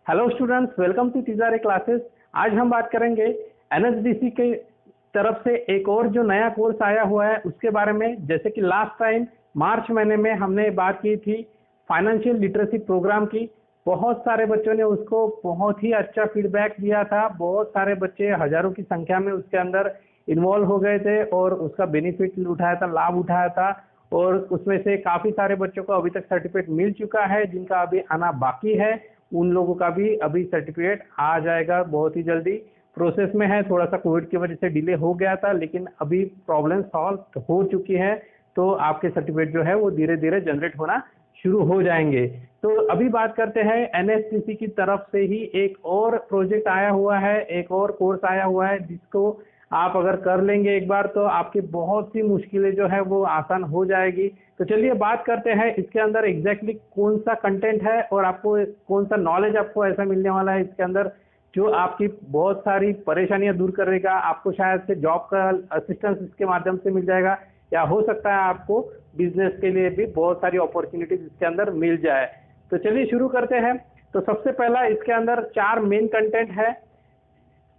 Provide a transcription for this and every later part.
Hello students, welcome to Tijare classes. आज हम बात करेंगे एनएसडीसी के तरफ से एक और जो नया कोर्स आया हुआ है उसके बारे में। जैसे कि लास्ट टाइम मार्च महीने में हमने बात की थी फाइनेंशियल लिटरेसी प्रोग्राम की। बहुत सारे बच्चों ने उसको बहुत ही अच्छा फीडबैक दिया था। बहुत सारे बच्चे हजारों की संख्या में उसके अंदर इन्वॉल्व हो गए थे और उसका बेनिफिट उठाया था, लाभ उठाया था। और उसमें से काफ़ी सारे बच्चों को अभी तक सर्टिफिकेट मिल चुका है। जिनका अभी आना बाकी है उन लोगों का भी अभी सर्टिफिकेट आ जाएगा बहुत ही जल्दी। प्रोसेस में है, थोड़ा सा कोविड की वजह से डिले हो गया था, लेकिन अभी प्रॉब्लम सॉल्व हो चुकी है। तो आपके सर्टिफिकेट जो है वो धीरे धीरे जनरेट होना शुरू हो जाएंगे। तो अभी बात करते हैं एनएसटीसी की तरफ से ही एक और प्रोजेक्ट आया हुआ है, एक और कोर्स आया हुआ है जिसको आप अगर कर लेंगे एक बार तो आपकी बहुत सी मुश्किलें जो है वो आसान हो जाएगी। तो चलिए बात करते हैं इसके अंदर एग्जैक्टली कौन सा कंटेंट है और आपको कौन सा नॉलेज आपको ऐसा मिलने वाला है इसके अंदर जो आपकी बहुत सारी परेशानियां दूर करेगा। आपको शायद से जॉब का असिस्टेंस इसके माध्यम से मिल जाएगा, या हो सकता है आपको बिजनेस के लिए भी बहुत सारी अपॉर्चुनिटीज इसके अंदर मिल जाए। तो चलिए शुरू करते हैं। तो सबसे पहला इसके अंदर 4 मेन कंटेंट है।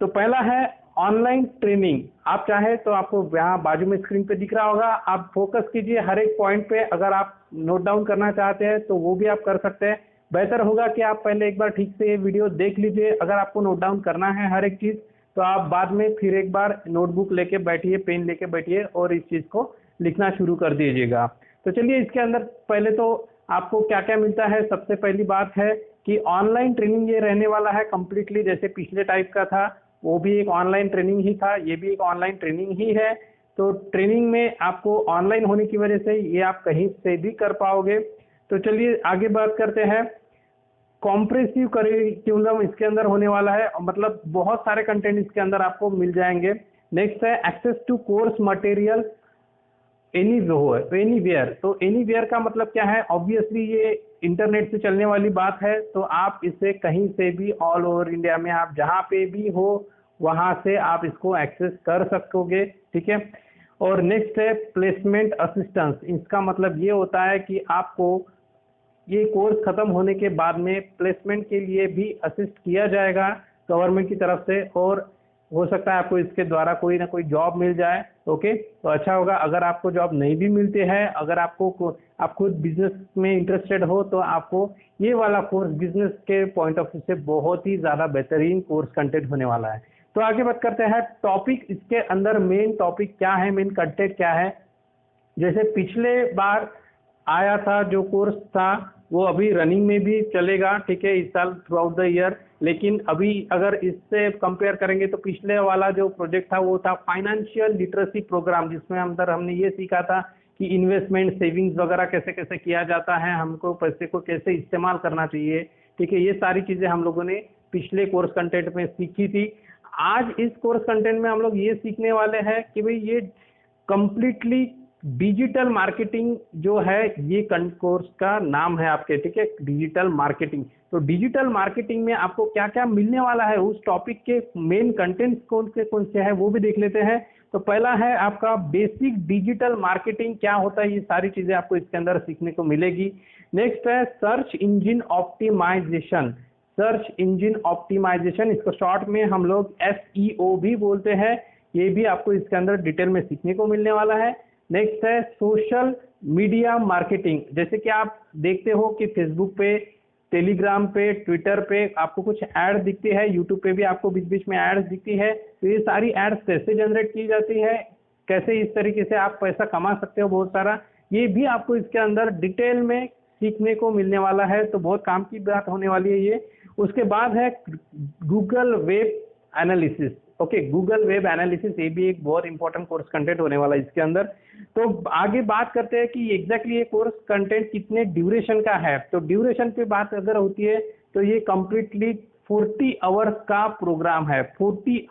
तो पहला है ऑनलाइन ट्रेनिंग। आप चाहे तो आपको यहाँ बाजू में स्क्रीन पे दिख रहा होगा, आप फोकस कीजिए हर एक पॉइंट पे। अगर आप नोट डाउन करना चाहते हैं तो वो भी आप कर सकते हैं। बेहतर होगा कि आप पहले एक बार ठीक से ये वीडियो देख लीजिए। अगर आपको नोट डाउन करना है हर एक चीज़ तो आप बाद में फिर एक बार नोटबुक लेके बैठिए, पेन लेके बैठिए और इस चीज़ को लिखना शुरू कर दीजिएगा। तो चलिए इसके अंदर पहले तो आपको क्या क्या मिलता है। सबसे पहली बात है कि ऑनलाइन ट्रेनिंग ये रहने वाला है कंप्लीटली, जैसे पिछले टाइप का था वो भी एक ऑनलाइन ट्रेनिंग ही था, ये भी एक ऑनलाइन ट्रेनिंग ही है। तो ट्रेनिंग में आपको ऑनलाइन होने की वजह से ये आप कहीं से भी कर पाओगे। तो चलिए आगे बात करते हैं। कॉम्प्रेसिव करिकुलम इसके अंदर होने वाला है, मतलब बहुत सारे कंटेंट इसके अंदर आपको मिल जाएंगे। नेक्स्ट है access to course material anywhere. तो एनीवेयर का मतलब क्या है? ऑब्वियसली ये इंटरनेट से चलने वाली बात है। तो आप इसे कहीं से भी ऑल ओवर इंडिया में आप जहाँ पे भी हो वहाँ से आप इसको एक्सेस कर सकोगे, ठीक है। और नेक्स्ट है प्लेसमेंट असिस्टेंस। इसका मतलब ये होता है कि आपको ये कोर्स खत्म होने के बाद में प्लेसमेंट के लिए भी असिस्ट किया जाएगा गवर्नमेंट की तरफ से, और हो सकता है आपको इसके द्वारा कोई ना कोई जॉब मिल जाए। ओके, तो अच्छा होगा। अगर आपको जॉब नहीं भी मिलती है, अगर आप खुद बिजनेस में इंटरेस्टेड हो तो आपको ये वाला कोर्स बिजनेस के पॉइंट ऑफ व्यू से बहुत ही ज़्यादा बेहतरीन कोर्स कंटेंट होने वाला है। तो आगे बात करते हैं टॉपिक। इसके अंदर मेन टॉपिक क्या है, मेन कंटेंट क्या है। जैसे पिछले बार आया था जो कोर्स था वो अभी रनिंग में भी चलेगा, ठीक है, इस साल थ्रू आउट द ईयर। लेकिन अभी अगर इससे कंपेयर करेंगे तो पिछले वाला जो प्रोजेक्ट था वो था फाइनेंशियल लिटरेसी प्रोग्राम, जिसमें अंदर हमने ये सीखा था कि इन्वेस्टमेंट सेविंग्स वगैरह कैसे कैसे किया जाता है, हमको पैसे को कैसे इस्तेमाल करना चाहिए, ठीक है। ये सारी चीज़ें हम लोगों ने पिछले कोर्स कंटेंट में सीखी थी। आज इस कोर्स कंटेंट में हम लोग ये सीखने वाले हैं कि भाई ये कंप्लीटली डिजिटल मार्केटिंग जो है, ये कोर्स का नाम है आपके, ठीक है, डिजिटल मार्केटिंग। तो डिजिटल मार्केटिंग में आपको क्या क्या मिलने वाला है, उस टॉपिक के मेन कंटेंट्स कौन से हैं वो भी देख लेते हैं। तो पहला है आपका बेसिक डिजिटल मार्केटिंग क्या होता है, ये सारी चीजें आपको इसके अंदर सीखने को मिलेगी। नेक्स्ट है search engine optimisation. Search engine optimisation, इसको शॉर्ट में हम लोग SEO भी बोलते हैं। ये भी आपको इसके अंदर डिटेल में सीखने को मिलने वाला है। नेक्स्ट है सोशल मीडिया मार्केटिंग। जैसे कि आप देखते हो कि फेसबुक पे, टेलीग्राम पे, ट्विटर पे आपको कुछ एड्स दिखती है, यूट्यूब पे भी आपको बीच बीच में एड्स दिखती है। तो ये सारी एड्स कैसे जनरेट की जाती है, कैसे इस तरीके से आप पैसा कमा सकते हो बहुत सारा, ये भी आपको इसके अंदर डिटेल में सीखने को मिलने वाला है। तो बहुत काम की बात होने वाली है ये। उसके बाद है Google web analysis. Okay, Google web analysis, ये भी एक बहुत इंपॉर्टेंट कोर्स कंटेंट होने वाला है इसके अंदर। तो आगे बात करते हैं कि एग्जैक्टली ये कोर्स कंटेंट कितने ड्यूरेशन का है। तो ड्यूरेशन पे बात अगर होती है तो ये कंप्लीटली 40 आवर्स का प्रोग्राम है। 40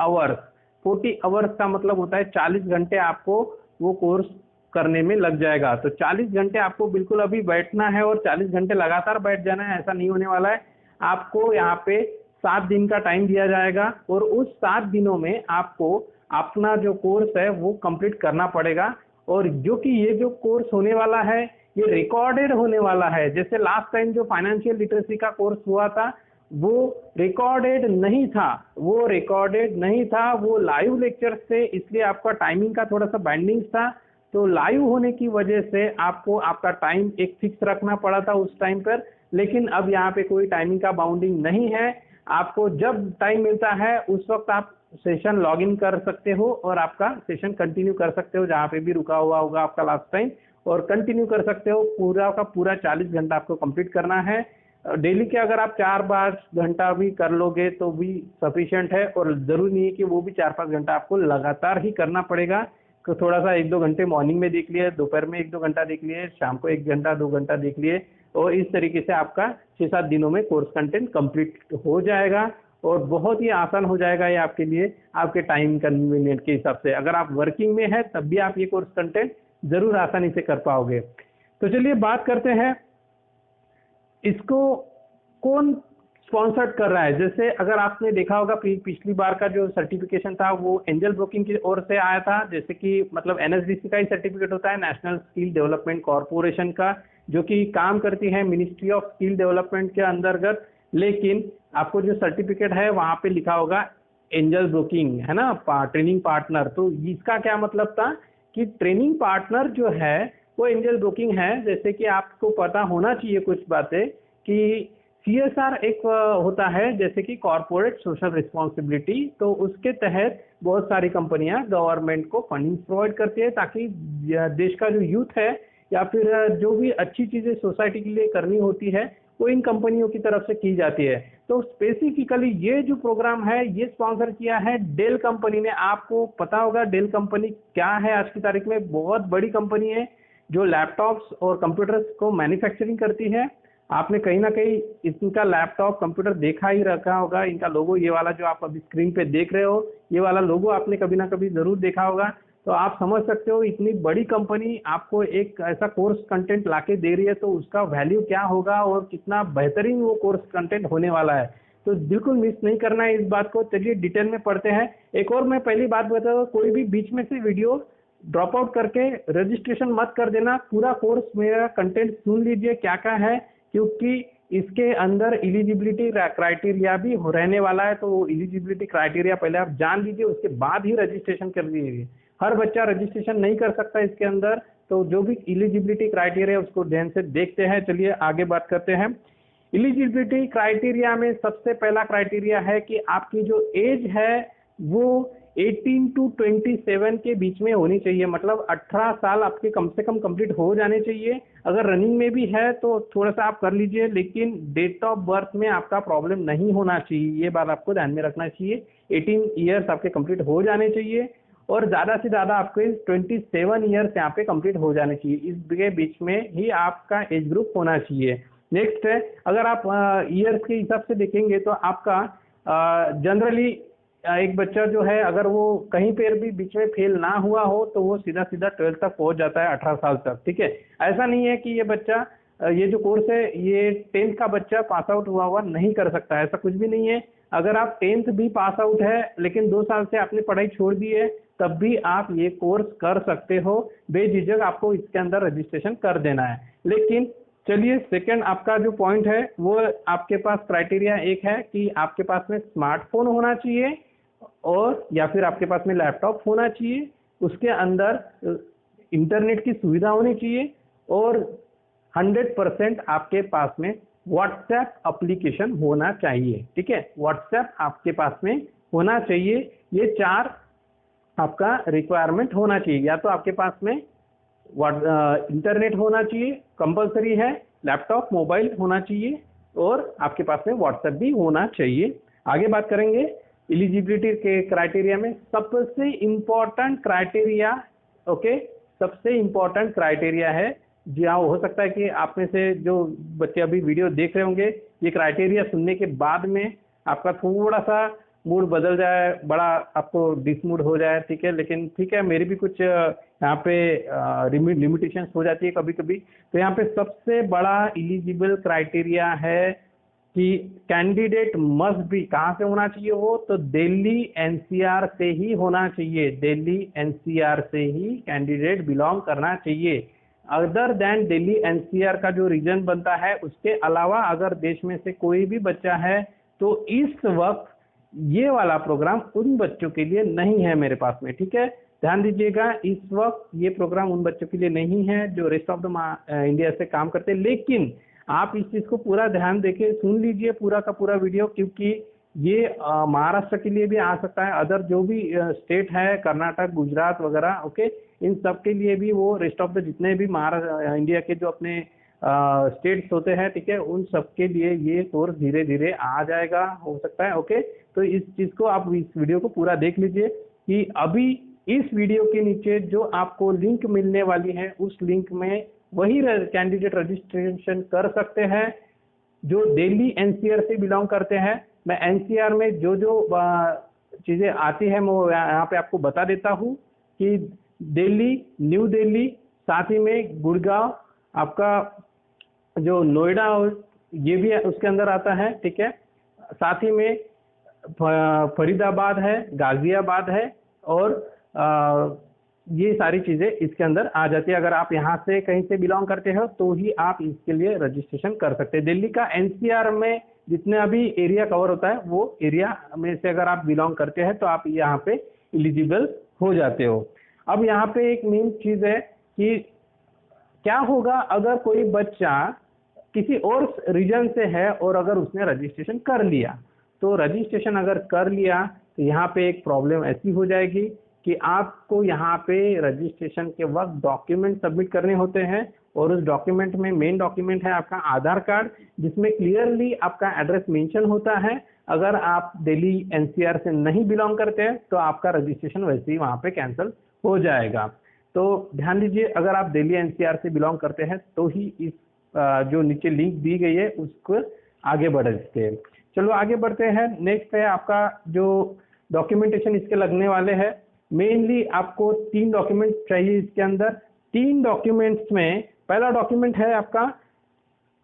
आवर्स का मतलब होता है 40 घंटे आपको वो कोर्स करने में लग जाएगा। तो 40 घंटे आपको बिल्कुल अभी बैठना है और 40 घंटे लगातार बैठ जाना है, ऐसा नहीं होने वाला है। आपको यहाँ पे 7 दिन का टाइम दिया जाएगा और उस 7 दिनों में आपको अपना जो कोर्स है वो कंप्लीट करना पड़ेगा। और जो कि ये जो कोर्स होने वाला है ये रिकॉर्डेड होने वाला है। जैसे लास्ट टाइम जो फाइनेंशियल लिटरेसी का कोर्स हुआ था वो रिकॉर्डेड नहीं था, वो लाइव लेक्चर थे, इसलिए आपका टाइमिंग का थोड़ा सा बाइंडिंग्स था। तो लाइव होने की वजह से आपको आपका टाइम एक फिक्स रखना पड़ा था उस टाइम पर, लेकिन अब यहाँ पे कोई टाइमिंग का बाउंडिंग नहीं है। आपको जब टाइम मिलता है उस वक्त आप सेशन लॉग इन कर सकते हो और आपका सेशन कंटिन्यू कर सकते हो जहाँ पे भी रुका हुआ होगा आपका लास्ट टाइम, और कंटिन्यू कर सकते हो। पूरा का पूरा 40 घंटा आपको कंप्लीट करना है। डेली के अगर आप 4-5 घंटा भी कर लोगे तो भी सफिशिएंट है, और जरूरी नहीं है कि वो भी 4-5 घंटा आपको लगातार ही करना पड़ेगा। तो थोड़ा सा 1-2 घंटे मॉर्निंग में देख लिए, दोपहर में 1-2 घंटा देख लिए, शाम को 1 घंटा 2 घंटा देख लिए, और इस तरीके से आपका 6-7 दिनों में कोर्स कंटेंट कंप्लीट हो जाएगा। और बहुत ही आसान हो जाएगा ये आपके लिए, आपके टाइम कन्वीनियंट के हिसाब से। अगर आप वर्किंग में है तब भी आप ये कोर्स कंटेंट जरूर आसानी से कर पाओगे। तो चलिए बात करते हैं इसको कौन स्पॉन्सर्ड कर रहा है। जैसे अगर आपने देखा होगा पिछली बार का जो सर्टिफिकेशन था वो एंजल ब्रोकिंग की ओर से आया था, जैसे कि मतलब एनएसडीसी का ही सर्टिफिकेट होता है, नेशनल स्किल डेवलपमेंट कॉरपोरेशन का, जो कि काम करती है मिनिस्ट्री ऑफ स्किल डेवलपमेंट के अंतर्गत। लेकिन आपको जो सर्टिफिकेट है वहां पे लिखा होगा एंजल ब्रोकिंग, है ना, ट्रेनिंग पार्टनर। तो इसका क्या मतलब था कि ट्रेनिंग पार्टनर जो है वो एंजल ब्रोकिंग है। जैसे कि आपको पता होना चाहिए कुछ बातें कि सीएसआर एक होता है, जैसे कि कॉर्पोरेट सोशल रिस्पॉन्सिबिलिटी। तो उसके तहत बहुत सारी कंपनियां गवर्नमेंट को फंडिंग प्रोवाइड करती है ताकि देश का जो यूथ है या फिर जो भी अच्छी चीजें सोसाइटी के लिए करनी होती है वो इन कंपनियों की तरफ से की जाती है। तो स्पेसिफिकली ये जो प्रोग्राम है ये स्पॉन्सर किया है डेल कंपनी ने। आपको पता होगा डेल कंपनी क्या है, आज की तारीख में बहुत बड़ी कंपनी है जो लैपटॉप्स और कंप्यूटर्स को मैन्युफैक्चरिंग करती है। आपने कहीं ना कहीं इनका लैपटॉप कंप्यूटर देखा ही रखा होगा। इनका लोगो ये वाला जो आप अभी स्क्रीन पे देख रहे हो, ये वाला लोगो आपने कभी ना कभी जरूर देखा होगा। तो आप समझ सकते हो इतनी बड़ी कंपनी आपको एक ऐसा कोर्स कंटेंट लाके दे रही है तो उसका वैल्यू क्या होगा और कितना बेहतरीन वो कोर्स कंटेंट होने वाला है। तो बिल्कुल मिस नहीं करना है इस बात को। चलिए डिटेल में पढ़ते हैं। एक और मैं पहली बात बता दूं, कोई भी बीच में से वीडियो ड्रॉप आउट करके रजिस्ट्रेशन मत कर देना। पूरा कोर्स मेरा कंटेंट सुन लीजिए क्या क्या है, क्योंकि इसके अंदर एलिजिबिलिटी क्राइटेरिया भी रहने वाला है। तो वो एलिजिबिलिटी क्राइटेरिया पहले आप जान लीजिए, उसके बाद ही रजिस्ट्रेशन कर दीजिए। हर बच्चा रजिस्ट्रेशन नहीं कर सकता इसके अंदर, तो जो भी एलिजिबिलिटी क्राइटेरिया उसको ध्यान से देखते हैं। चलिए आगे बात करते हैं। एलिजिबिलिटी क्राइटेरिया में सबसे पहला क्राइटेरिया है कि आपकी जो एज है वो 18 to 27 के बीच में होनी चाहिए, मतलब 18 साल आपके कम से कम कंप्लीट हो जाने चाहिए। अगर रनिंग में भी है तो थोड़ा सा आप कर लीजिए, लेकिन डेट ऑफ बर्थ में आपका प्रॉब्लम नहीं होना चाहिए, ये बात आपको ध्यान में रखना चाहिए। 18 ईयर्स आपके कंप्लीट हो जाने चाहिए और ज़्यादा से ज़्यादा आपके 27 ईयर्स यहाँ पे कंप्लीट हो जाने चाहिए। इसके बीच में ही आपका एज ग्रुप होना चाहिए। नेक्स्ट है, अगर आप ईयर्स के हिसाब से देखेंगे तो आपका जनरली एक बच्चा जो है अगर वो कहीं पर भी बीच में फेल ना हुआ हो तो वो सीधा सीधा 12th तक पहुंच जाता है, 18 साल तक। ठीक है, ऐसा नहीं है कि ये बच्चा ये जो कोर्स है ये 10th का बच्चा पास आउट हुआ नहीं कर सकता, ऐसा कुछ भी नहीं है। अगर आप 10th भी पास आउट है लेकिन 2 साल से आपने पढ़ाई छोड़ दी है तब भी आप ये कोर्स कर सकते हो, बेझिझक आपको इसके अंदर रजिस्ट्रेशन कर देना है। लेकिन चलिए सेकंड आपका जो पॉइंट है वो आपके पास क्राइटेरिया एक है कि आपके पास में स्मार्टफोन होना चाहिए और या फिर आपके पास में लैपटॉप होना चाहिए, उसके अंदर इंटरनेट की सुविधा होनी चाहिए और 100% आपके पास में व्हाट्सएप एप्लीकेशन होना चाहिए। ठीक है, व्हाट्सएप आपके पास में होना चाहिए। ये 4 आपका रिक्वायरमेंट होना चाहिए। या तो आपके पास में इंटरनेट होना चाहिए, कंपलसरी है, लैपटॉप मोबाइल होना चाहिए और आपके पास में व्हाट्सएप भी होना चाहिए। आगे बात करेंगे एलिजिबिलिटी के क्राइटेरिया में सबसे इम्पोर्टेंट क्राइटेरिया, ओके, सबसे इम्पोर्टेंट क्राइटेरिया है जी हाँ। हो सकता है कि आप में से जो बच्चे अभी वीडियो देख रहे होंगे ये क्राइटेरिया सुनने के बाद में आपका थोड़ा सा मूड बदल जाए, बड़ा आपको डिसमूड हो जाए, ठीक है, लेकिन ठीक है, मेरी भी कुछ यहाँ पे लिमिटेशंस हो जाती है कभी कभी। तो यहाँ पे सबसे बड़ा एलिजिबल क्राइटेरिया है कि कैंडिडेट मस्ट भी कहाँ से होना चाहिए, वो तो दिल्ली एनसीआर से ही होना चाहिए। दिल्ली एनसीआर से ही कैंडिडेट बिलोंग करना चाहिए। अदर देन दिल्ली एनसीआर का जो रीजन बनता है उसके अलावा अगर देश में से कोई भी बच्चा है तो इस वक्त ये वाला प्रोग्राम उन बच्चों के लिए नहीं है मेरे पास में, ठीक है। ध्यान दीजिएगा, इस वक्त ये प्रोग्राम उन बच्चों के लिए नहीं है जो रेस्ट ऑफ द इंडिया से काम करते हैं। लेकिन आप इस चीज को पूरा ध्यान देके सुन लीजिए पूरा का पूरा वीडियो, क्योंकि ये महाराष्ट्र के लिए भी आ सकता है, अदर जो भी स्टेट है, कर्नाटक, गुजरात वगैरह, ओके, इन सब के लिए भी, वो रेस्ट ऑफ द जितने भी महाराष्ट्र इंडिया के जो अपने स्टेट्स होते हैं, ठीक है, उन सब के लिए ये कोर्स धीरे धीरे आ जाएगा, हो सकता है, ओके। तो इस चीज को आप इस वीडियो को पूरा देख लीजिए कि अभी इस वीडियो के नीचे जो आपको लिंक मिलने वाली है, उस लिंक में वही कैंडिडेट रजिस्ट्रेशन कर सकते हैं जो दिल्ली एनसीआर से बिलोंग करते हैं। मैं एनसीआर में जो जो चीजें आती है मैं यहाँ पे आपको बता देता हूँ कि दिल्ली, न्यू दिल्ली, साथ ही में गुड़गांव, आपका जो नोएडा ये भी उसके अंदर आता है, ठीक है। साथ ही में फरीदाबाद है, गाजियाबाद है, और ये सारी चीजें इसके अंदर आ जाती है। अगर आप यहाँ से कहीं से बिलोंग करते हो तो ही आप इसके लिए रजिस्ट्रेशन कर सकते हैं। दिल्ली का एनसीआर में जितने भी एरिया कवर होता है, वो एरिया में से अगर आप बिलोंग करते हैं तो आप यहाँ पे एलिजिबल हो जाते हो। अब यहाँ पे एक मेन चीज है कि क्या होगा अगर कोई बच्चा किसी और रीजन से है और अगर उसने रजिस्ट्रेशन कर लिया, तो रजिस्ट्रेशन अगर कर लिया तो यहाँ पे एक प्रॉब्लम ऐसी हो जाएगी कि आपको यहाँ पे रजिस्ट्रेशन के वक्त डॉक्यूमेंट सबमिट करने होते हैं, और उस डॉक्यूमेंट में मेन डॉक्यूमेंट है आपका आधार कार्ड, जिसमें क्लियरली आपका एड्रेस मेंशन होता है। अगर आप दिल्ली एनसीआर से नहीं बिलोंग करते हैं तो आपका रजिस्ट्रेशन वैसे ही वहाँ पे कैंसिल हो जाएगा। तो ध्यान दीजिए, अगर आप दिल्ली एनसीआर से बिलोंग करते हैं तो ही इस जो नीचे लिंक दी गई है उसको आगे बढ़ सकते हैं। चलो आगे बढ़ते हैं। नेक्स्ट है आपका जो डॉक्यूमेंटेशन इसके लगने वाले हैं। मेनली आपको 3 डॉक्यूमेंट चाहिए इसके अंदर। 3 डॉक्यूमेंट्स में पहला डॉक्यूमेंट है आपका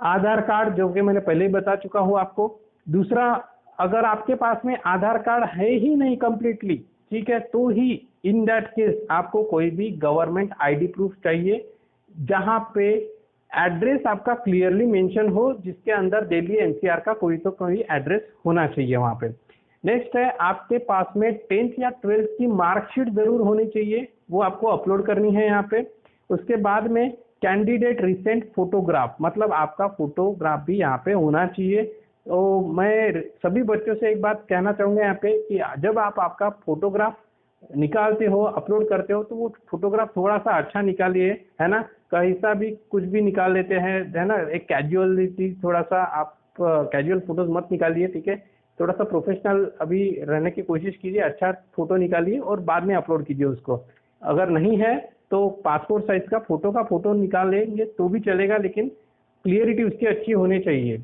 आधार कार्ड, जो कि मैंने पहले ही बता चुका हूँ आपको। दूसरा, अगर आपके पास में आधार कार्ड है ही नहीं कंप्लीटली, ठीक है, तो ही इन दैट केस आपको कोई भी गवर्नमेंट आईडी प्रूफ चाहिए जहां पे एड्रेस आपका क्लियरली मेंशन हो, जिसके अंदर दिल्ली एनसीआर का कोई तो कोई एड्रेस होना चाहिए वहां पे। नेक्स्ट है आपके पास में 10th या 12th की मार्कशीट जरूर होनी चाहिए, वो आपको अपलोड करनी है यहाँ पे। उसके बाद में कैंडिडेट रिसेंट फोटोग्राफ, मतलब आपका फोटोग्राफ भी यहाँ पे होना चाहिए। तो मैं सभी बच्चों से एक बात कहना चाहूंगा यहाँ पे कि जब आप आपका फोटोग्राफ निकालते हो, अपलोड करते हो, तो वो फोटोग्राफ थोड़ा सा अच्छा निकालिए, है ना। कहीं सा भी कुछ भी निकाल लेते हैं, है ना, एक कैजुअलिटी, थोड़ा सा आप कैजुअल फोटोज मत निकालिए, ठीक है। थोड़ा सा प्रोफेशनल अभी रहने की कोशिश कीजिए, अच्छा फोटो निकालिए और बाद में अपलोड कीजिए उसको। अगर नहीं है तो पासपोर्ट साइज का फोटो निकाल लेंगे तो भी चलेगा, लेकिन क्लियरिटी उसकी अच्छी होनी चाहिए।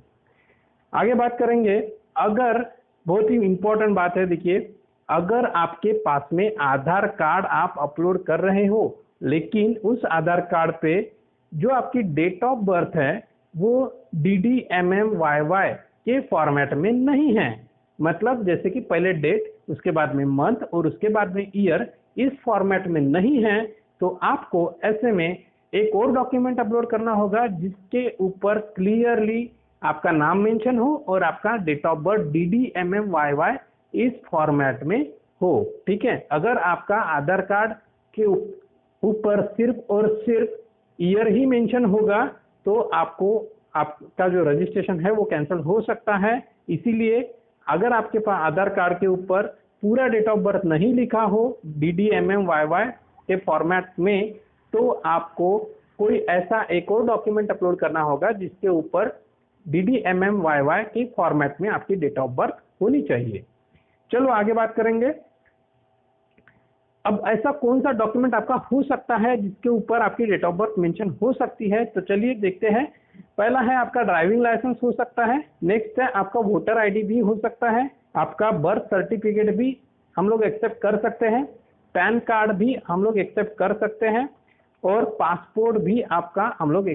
आगे बात करेंगे, अगर बहुत ही इंपॉर्टेंट बात है, देखिए, अगर आपके पास में आधार कार्ड आप अपलोड कर रहे हो, लेकिन उस आधार कार्ड पे जो आपकी डेट ऑफ बर्थ है वो DDMMYY के फॉर्मेट में नहीं है, मतलब जैसे कि पहले डेट, उसके बाद में मंथ और उसके बाद में ईयर, इस फॉर्मेट में नहीं है, तो आपको ऐसे में एक और डॉक्यूमेंट अपलोड करना होगा जिसके ऊपर क्लियरली आपका नाम मेंशन हो और आपका डेट ऑफ बर्थ DDMMYY इस फॉर्मेट में हो, ठीक है। अगर आपका आधार कार्ड के ऊपर सिर्फ और सिर्फ ईयर ही मेंशन होगा तो आपको आपका जो रजिस्ट्रेशन है वो कैंसिल हो सकता है। इसीलिए अगर आपके पास आधार कार्ड के ऊपर पूरा डेट ऑफ बर्थ नहीं लिखा हो DDMMYY के फॉर्मेट में, तो आपको कोई ऐसा एक और डॉक्यूमेंट अपलोड करना होगा जिसके ऊपर DDMMYY के फॉर्मेट में आपकी डेट ऑफ बर्थ होनी चाहिए। चलो आगे बात करेंगे। अब ऐसा कौन सा डॉक्यूमेंट आपका हो सकता है जिसके ऊपर आपकी डेट ऑफ बर्थ मेंशन हो सकती है, तो चलिए देखते हैं। पहला है आपका ड्राइविंग लाइसेंस हो सकता है। नेक्स्ट है आपका वोटर आईडी भी हो सकता है। आपका बर्थ सर्टिफिकेट भी हम लोग एक्सेप्ट कर सकते हैं। पैन कार्ड भी हम लोग एक्सेप्ट कर सकते हैं, और पासपोर्ट भी आपका हम लोग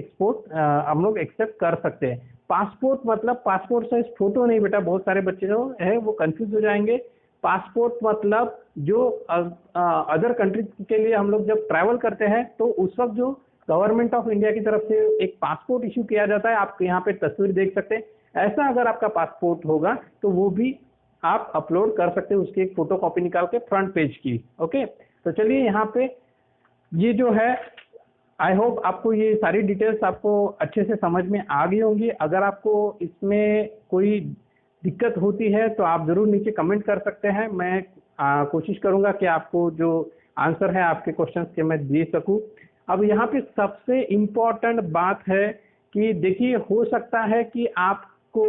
एक्सेप्ट कर सकते हैं। पासपोर्ट मतलब पासपोर्ट साइज फोटो नहीं बेटा, बहुत सारे बच्चे जो है वो कंफ्यूज हो जाएंगे। पासपोर्ट मतलब जो अदर कंट्री के लिए हम लोग जब ट्रैवल करते हैं तो उस वक्त जो गवर्नमेंट ऑफ इंडिया की तरफ से एक पासपोर्ट इशू किया जाता है, आप यहाँ पे तस्वीर देख सकते हैं। ऐसा अगर आपका पासपोर्ट होगा तो वो भी आप अपलोड कर सकते हैं, उसकी एक फोटो कॉपी निकाल के फ्रंट पेज की। ओके, तो चलिए यहाँ पे ये जो है, आई होप आपको ये सारी डिटेल्स आपको अच्छे से समझ में आ गई होंगी। अगर आपको इसमें कोई दिक्कत होती है तो आप ज़रूर नीचे कमेंट कर सकते हैं। मैं कोशिश करूँगा कि आपको जो आंसर है आपके क्वेश्चंस के मैं दे सकूँ। अब यहाँ पे सबसे इम्पोर्टेंट बात है कि देखिए, हो सकता है कि आपको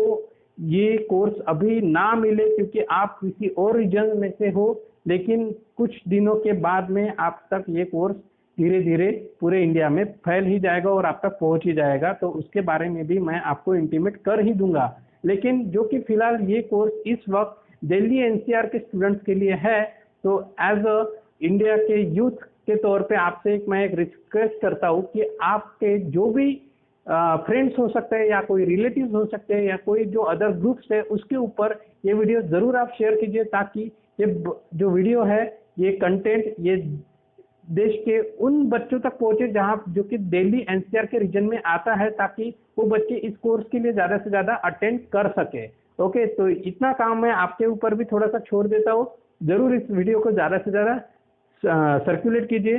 ये कोर्स अभी ना मिले क्योंकि आप किसी और रीजन में से हो, लेकिन कुछ दिनों के बाद में आप तक ये कोर्स धीरे धीरे पूरे इंडिया में फैल ही जाएगा और आप तक पहुंच ही जाएगा। तो उसके बारे में भी मैं आपको इंटीमेट कर ही दूंगा। लेकिन जो कि फिलहाल ये कोर्स इस वक्त दिल्ली एनसीआर के स्टूडेंट्स के लिए है, तो एज अ इंडिया के यूथ के तौर पे आपसे मैं एक रिक्वेस्ट करता हूँ कि आपके जो भी फ्रेंड्स हो सकते हैं या कोई रिलेटिव्स हो सकते हैं या कोई जो अदर ग्रुप्स है, उसके ऊपर ये वीडियो ज़रूर आप शेयर कीजिए, ताकि ये जो वीडियो है, ये कंटेंट ये देश के उन बच्चों तक पहुंचे जहां जो कि दिल्ली एनसीआर के रीजन में आता है, ताकि वो बच्चे इस कोर्स के लिए ज़्यादा से ज़्यादा अटेंड कर सके। ओके, तो इतना काम मैं आपके ऊपर भी थोड़ा सा छोड़ देता हूँ। ज़रूर इस वीडियो को ज़्यादा से ज़्यादा सर्कुलेट कीजिए,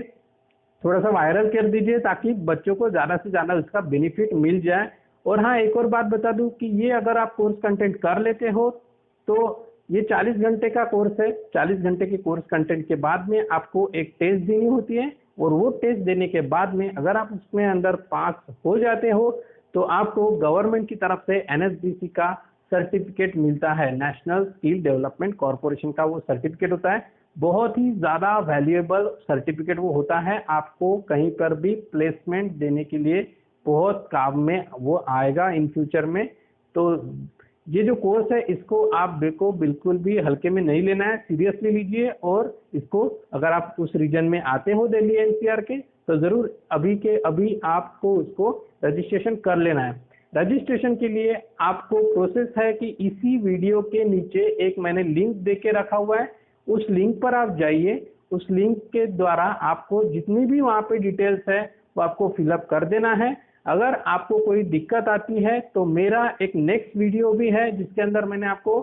थोड़ा सा वायरल कर दीजिए, ताकि बच्चों को ज़्यादा से ज़्यादा उसका बेनिफिट मिल जाए। और हाँ, एक और बात बता दूं कि ये अगर आप कोर्स कंटेंट कर लेते हो तो ये 40 घंटे का कोर्स है। 40 घंटे के कोर्स कंटेंट के बाद में आपको एक टेस्ट देनी होती है, और वो टेस्ट देने के बाद में अगर आप उसमें अंदर पास हो जाते हो तो आपको गवर्नमेंट की तरफ से एनएसडीसी का सर्टिफिकेट मिलता है। नेशनल स्किल डेवलपमेंट कॉरपोरेशन का वो सर्टिफिकेट होता है। बहुत ही ज़्यादा वैल्यूएबल सर्टिफिकेट वो होता है, आपको कहीं पर भी प्लेसमेंट देने के लिए बहुत काम में वो आएगा इन फ्यूचर में। तो ये जो कोर्स है, इसको आप बिल्कुल भी हल्के में नहीं लेना है, सीरियसली लीजिए। और इसको अगर आप उस रीजन में आते हो दिल्ली एनसीआर के, तो ज़रूर अभी के अभी आपको उसको रजिस्ट्रेशन कर लेना है। रजिस्ट्रेशन के लिए आपको प्रोसेस है कि इसी वीडियो के नीचे एक मैंने लिंक दे के रखा हुआ है, उस लिंक पर आप जाइए। उस लिंक के द्वारा आपको जितनी भी वहाँ पे डिटेल्स है वो आपको फिलअप कर देना है। अगर आपको कोई दिक्कत आती है तो मेरा एक नेक्स्ट वीडियो भी है, जिसके अंदर मैंने आपको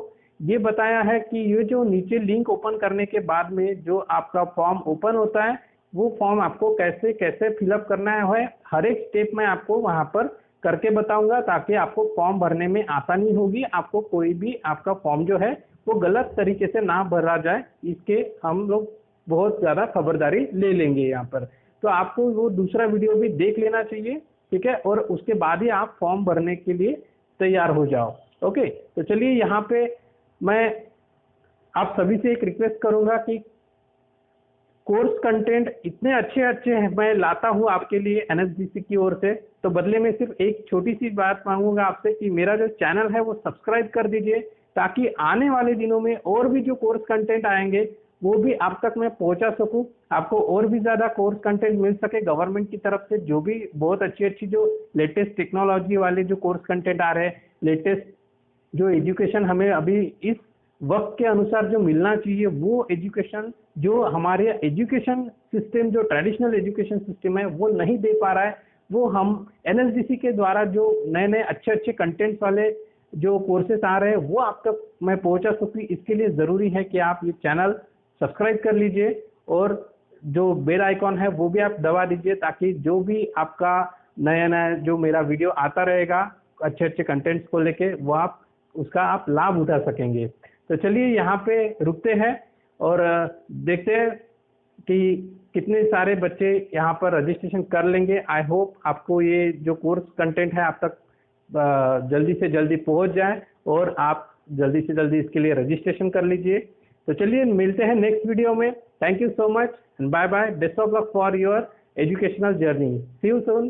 ये बताया है कि ये जो नीचे लिंक ओपन करने के बाद में जो आपका फॉर्म ओपन होता है, वो फॉर्म आपको कैसे कैसे फिलअप करना है, हर एक स्टेप मैं आपको वहाँ पर करके बताऊंगा, ताकि आपको फॉर्म भरने में आसानी होगी। आपको कोई भी आपका फॉर्म जो है वो गलत तरीके से ना भरा जाए, इसके हम लोग बहुत ज़्यादा खबरदारी ले लेंगे यहाँ पर। तो आपको वो दूसरा वीडियो भी देख लेना चाहिए, ठीक है, और उसके बाद ही आप फॉर्म भरने के लिए तैयार हो जाओ। ओके, तो चलिए यहाँ पे मैं आप सभी से एक रिक्वेस्ट करूँगा कि कोर्स कंटेंट इतने अच्छे अच्छे हैं मैं लाता हूँ आपके लिए एनएसडीसी की ओर से, तो बदले में सिर्फ एक छोटी सी बात मांगूंगा आपसे कि मेरा जो चैनल है वो सब्सक्राइब कर दीजिए, ताकि आने वाले दिनों में और भी जो कोर्स कंटेंट आएंगे वो भी आप तक मैं पहुंचा सकूं, आपको और भी ज़्यादा कोर्स कंटेंट मिल सके गवर्नमेंट की तरफ से। जो भी बहुत अच्छी अच्छी जो लेटेस्ट टेक्नोलॉजी वाले जो कोर्स कंटेंट आ रहे हैं, लेटेस्ट जो एजुकेशन हमें अभी इस वक्त के अनुसार जो मिलना चाहिए, वो एजुकेशन जो हमारे एजुकेशन सिस्टम जो ट्रेडिशनल एजुकेशन सिस्टम है वो नहीं दे पा रहा है, वो हम एनएसडीसी के द्वारा जो नए नए अच्छे अच्छे कंटेंट्स वाले जो कोर्सेस आ रहे हैं वो आप तक मैं पहुंचा सकूँ। इसके लिए ज़रूरी है कि आप ये चैनल सब्सक्राइब कर लीजिए और जो बेल आइकॉन है वो भी आप दबा दीजिए, ताकि जो भी आपका नया नया जो मेरा वीडियो आता रहेगा अच्छे अच्छे कंटेंट्स को लेके, वो आप उसका आप लाभ उठा सकेंगे। तो चलिए यहाँ पे रुकते हैं और देखते हैं कि कितने सारे बच्चे यहाँ पर रजिस्ट्रेशन कर लेंगे। आई होप आपको ये जो कोर्स कंटेंट है आप तक जल्दी से जल्दी पहुँच जाए और आप जल्दी से जल्दी इसके लिए रजिस्ट्रेशन कर लीजिए। तो चलिए मिलते हैं नेक्स्ट वीडियो में। Thank you so much and bye bye. Best of luck for your educational journey. See you soon.